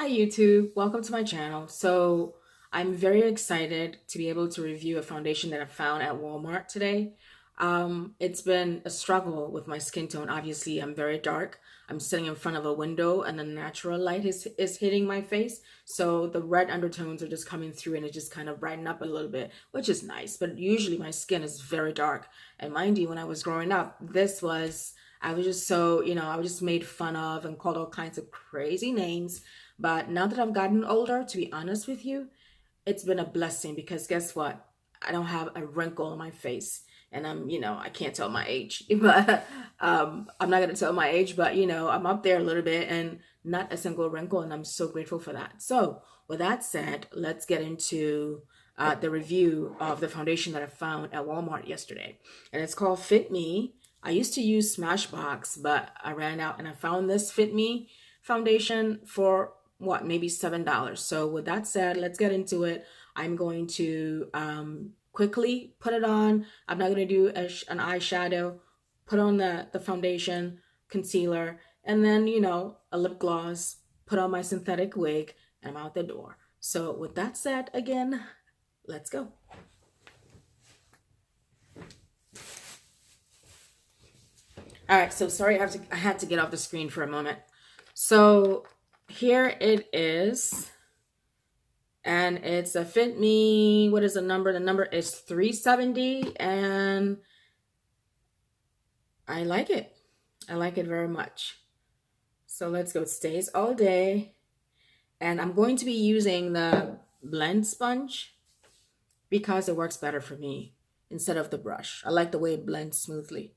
Hi YouTube, welcome to my channel. So I'm very excited to be able to review a foundation that I found at Walmart today. It's been a struggle with my skin tone. Obviously, I'm very dark. I'm sitting in front of a window and the natural light is hitting my face. So the red undertones are just coming through and it just kind of brighten up a little bit, which is nice. But usually my skin is very dark. And mind you, when I was growing up, I was just so, I was just made fun of and called all kinds of crazy names. But now that I've gotten older, to be honest with you, it's been a blessing because guess what? I don't have a wrinkle on my face. And I can't tell my age, but I'm not going to tell my age, but I'm up there a little bit and not a single wrinkle. And I'm so grateful for that. So with that said, let's get into the review of the foundation that I found at Walmart yesterday. And it's called Fit Me. I used to use Smashbox, but I ran out and I found this Fit Me foundation for what, maybe $7. So with that said, let's get into it. I'm going to quickly put it on. I'm not going to do an eyeshadow. Put on the foundation, concealer, and then, a lip gloss, put on my synthetic wig, and I'm out the door. So with that said, again, let's go. All right, so sorry, I had to get off the screen for a moment. So here it is. And it's a Fit Me. What is the number? The number is 370. And I like it. I like it very much. So let's go. It stays all day. And I'm going to be using the blend sponge because it works better for me instead of the brush. I like the way it blends smoothly.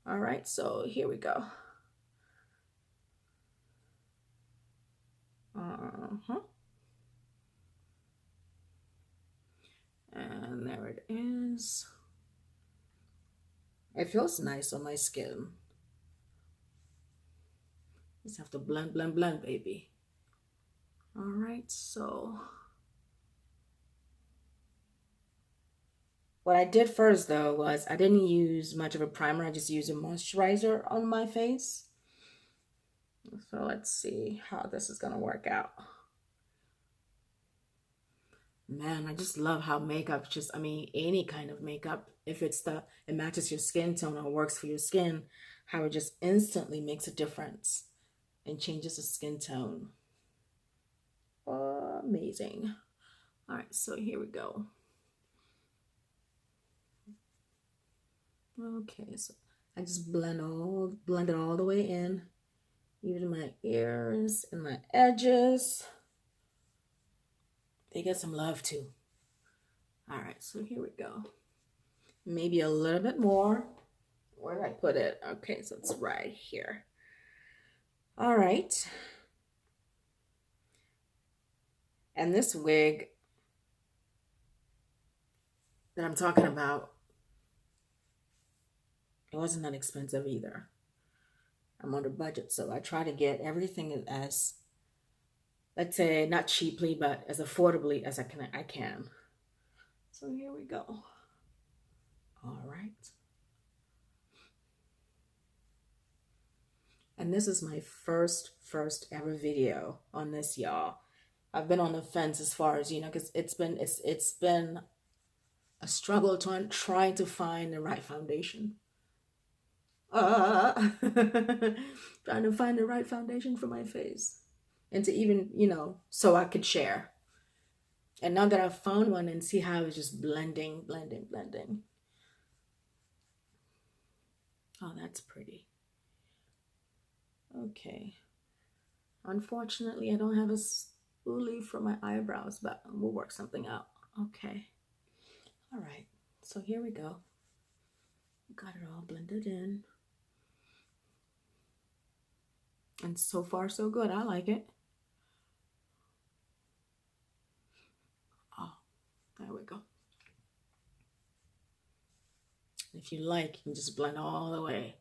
All right, so here we go. And there it is. It feels nice on my skin. Just have to blend, blend, blend, baby. All right, so what I did first though was I didn't use much of a primer. I just used a moisturizer on my face. So let's see how this is gonna work out. Man, I just love how makeup any kind of makeup, if it matches your skin tone or works for your skin, how it just instantly makes a difference and changes the skin tone. Amazing. All right, so here we go. Okay, so I just blend it all the way in, even my ears and my edges. They get some love too. All right, so here we go. Maybe a little bit more. Where did I put it? Okay, so it's right here. All right. And this wig that I'm talking about, it wasn't that expensive either. I'm on a budget, so I try to get everything as, let's say, not cheaply, but as affordably as I can. So here we go. All right. And this is my first ever video on this, y'all. I've been on the fence as far as, because it's been a struggle trying to find the right foundation. Trying to find the right foundation for my face. And to even, so I could share. And now that I've found one and see how it's just blending. Oh, that's pretty. Okay. Unfortunately, I don't have a spoolie for my eyebrows, but we'll work something out. Okay. All right. So here we go. Got it all blended in. And so far, so good. I like it. Oh, there we go. If you like, you can just blend all the way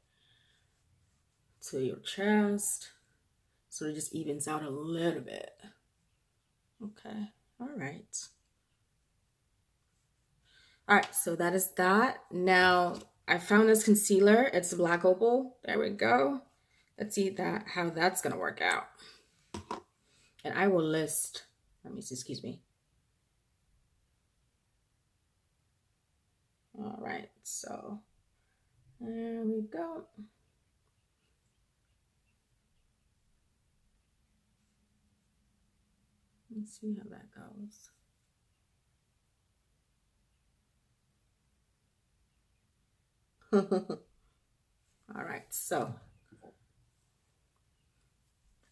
to your chest. So it just evens out a little bit. Okay. All right. All right, so that is that. Now, I found this concealer. It's Black Opel. There we go. Let's see how that's gonna work out. And I will list, let me see, excuse me. All right, so there we go. Let's see how that goes. All right, so,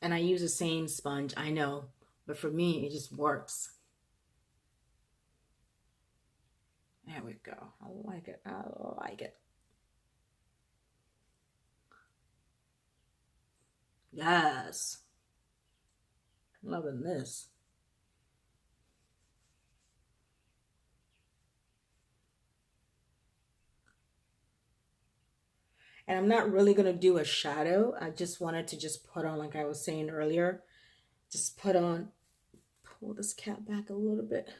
and I use the same sponge, I know, but for me, it just works. There we go. I like it. I like it. Yes. Loving this. And I'm not really going to do a shadow. I just wanted to just put on, like I was saying earlier, just put on, pull this cap back a little bit.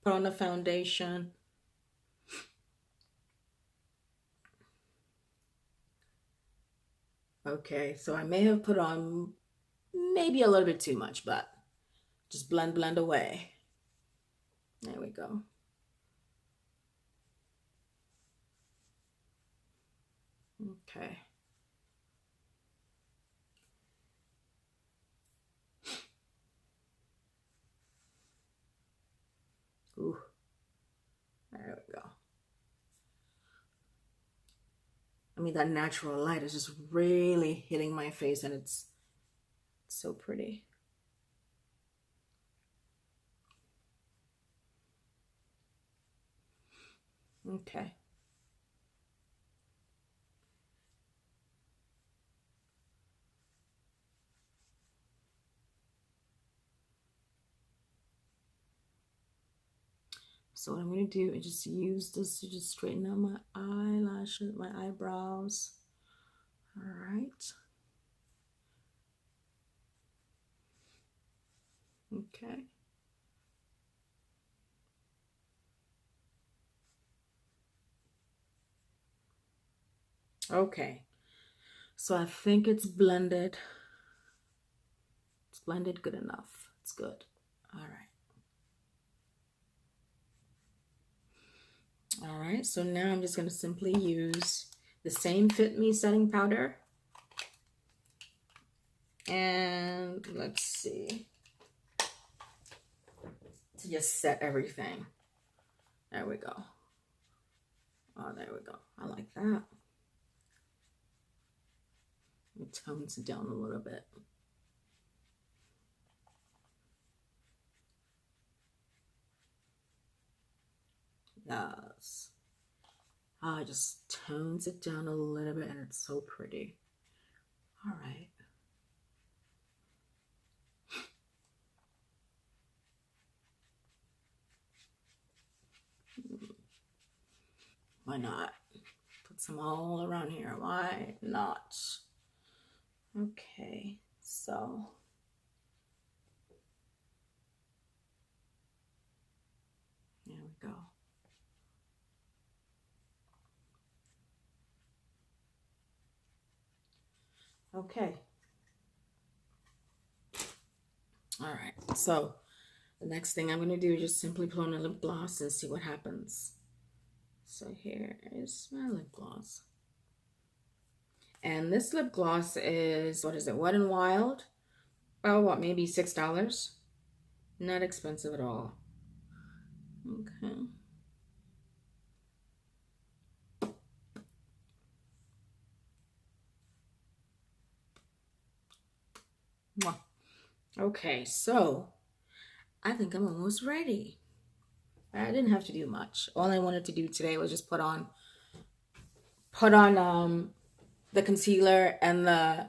Put on the foundation. Okay, so I may have put on maybe a little bit too much, but just blend away. There we go. Okay. Ooh. There we go. I mean, that natural light is just really hitting my face, and it's so pretty. Okay. So what I'm going to do is just use this to just straighten out my eyelashes, my eyebrows. All right. Okay. Okay. So I think it's blended. It's blended good enough. It's good. All right. All right, so now I'm just going to simply use the same Fit Me setting powder. And let's see. To just set everything. There we go. Oh, there we go. I like that. It tones it down a little bit. Yes. Oh, it just tones it down a little bit, and it's so pretty. All right. Why not? Put some all around here. Why not? Okay, so there we go. Okay. All right, so the next thing I'm going to do is just simply put on a lip gloss and see what happens. So here is my lip gloss. And this lip gloss is, what is it, Wet n Wild? Oh, what, maybe $6? Not expensive at all. Okay. Okay, so I think I'm almost ready. I didn't have to do much. All I wanted to do today was just put on the concealer and the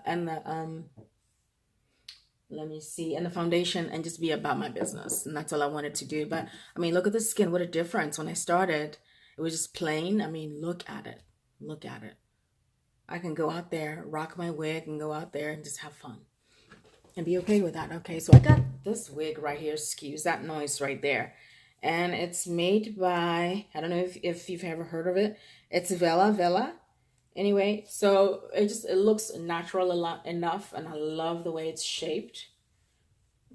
let me see, and the foundation, and just be about my business. And that's all I wanted to do. But I mean, look at the skin. What a difference. When I started, it was just plain. I mean, look at it. Look at it. I can go out there, rock my wig, and go out there and just have fun and be okay with that. Okay, so I got this wig right here. Excuse that noise right there. And it's made by, I don't know if you've ever heard of it. It's Vella. Anyway, so it looks natural a lot enough, and I love the way it's shaped.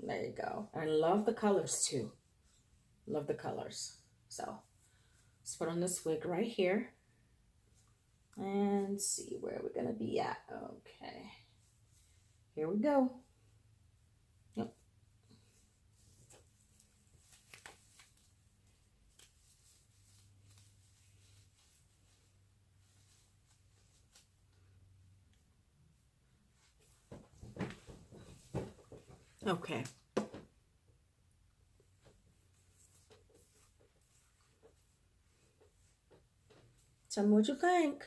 There you go. And I love the colors too. Love the colors. So let's put on this wig right here and see where we're gonna be at. Okay, here we go. Yep. Okay. Tell me what you think.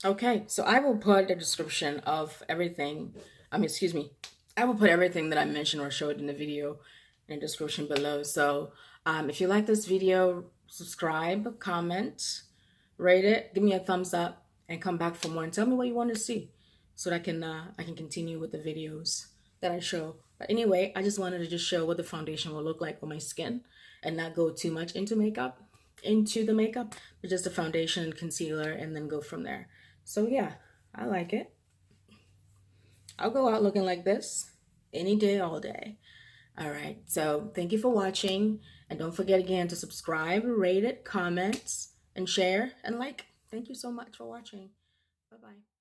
Okay, so I will put the description of everything. Excuse me. I will put everything that I mentioned or showed in the video in the description below. So, if you like this video, subscribe, comment, rate it, give me a thumbs up, and come back for more. And tell me what you want to see, so that I can continue with the videos that I show. But anyway, I just wanted to just show what the foundation will look like on my skin, and not go too much into the makeup, but just the foundation and concealer, and then go from there. So yeah, I like it. I'll go out looking like this any day, all day. All right. So thank you for watching. And don't forget again to subscribe, rate it, comment, and share, and like. Thank you so much for watching. Bye-bye.